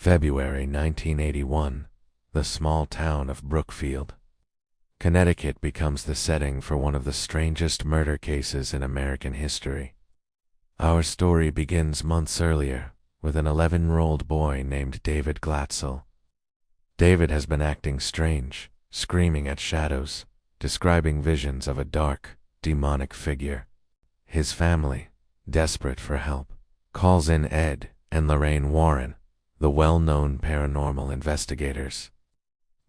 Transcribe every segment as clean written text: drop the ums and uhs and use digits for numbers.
February 1981, the small town of Brookfield, Connecticut becomes the setting for one of the strangest murder cases in American history. Our story begins months earlier with an 11-year-old boy named David Glatzel. David has been acting strange, screaming at shadows, describing visions of a dark, demonic figure. His family, desperate for help, calls in Ed and Lorraine Warren, the well-known paranormal investigators.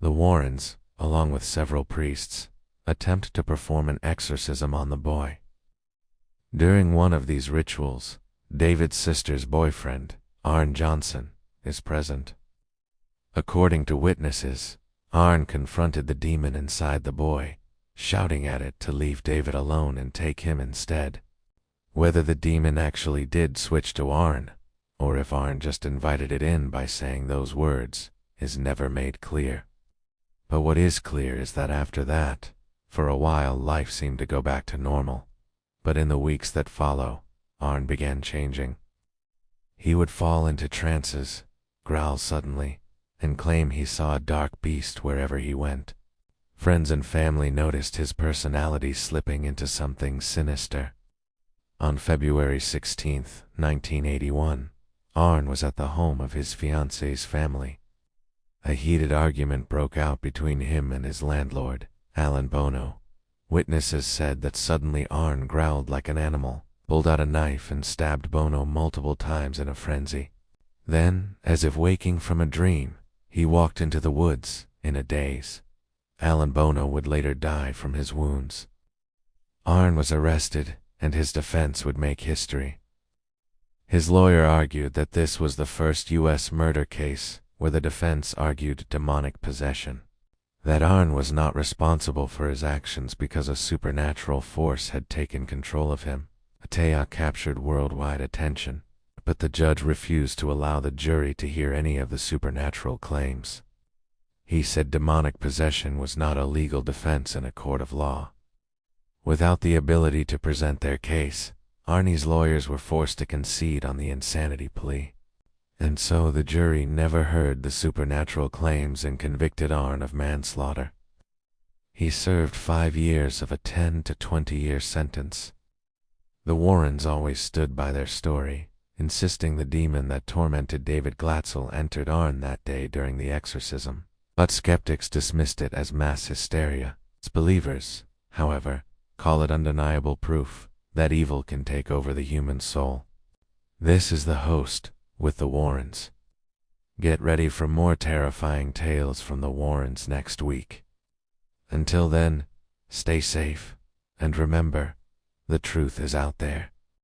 The Warrens, along with several priests, attempt to perform an exorcism on the boy. During one of these rituals, David's sister's boyfriend, Arne Johnson, is present. According to witnesses, Arne confronted the demon inside the boy, shouting at it to leave David alone and take him instead. Whether the demon actually did switch to Arne, or if Arne just invited it in by saying those words, is never made clear. But what is clear is that after that, for a while life seemed to go back to normal. But in the weeks that follow, Arne began changing. He would fall into trances, growl suddenly, and claim he saw a dark beast wherever he went. Friends and family noticed his personality slipping into something sinister. On February 16, 1981, Arne was at the home of his fiancée's family. A heated argument broke out between him and his landlord, Alan Bono. Witnesses said that suddenly Arne growled like an animal, pulled out a knife and stabbed Bono multiple times in a frenzy. Then, as if waking from a dream, he walked into the woods in a daze. Alan Bono would later die from his wounds. Arne was arrested, and his defense would make history. His lawyer argued that this was the first U.S. murder case where the defense argued demonic possession, that Arne was not responsible for his actions because a supernatural force had taken control of him. A tale captured worldwide attention, but the judge refused to allow the jury to hear any of the supernatural claims. He said demonic possession was not a legal defense in a court of law. Without the ability to present their case, Arne's lawyers were forced to concede on the insanity plea. And so the jury never heard the supernatural claims and convicted Arne of manslaughter. He served 5 years of a 10 to 20-year sentence. The Warrens always stood by their story, insisting the demon that tormented David Glatzel entered Arne that day during the exorcism. But skeptics dismissed it as mass hysteria. Believers, however, call it undeniable proof that evil can take over the human soul. This is the host with the Warrens. Get ready for more terrifying tales from the Warrens next week. Until then, stay safe, and remember, the truth is out there.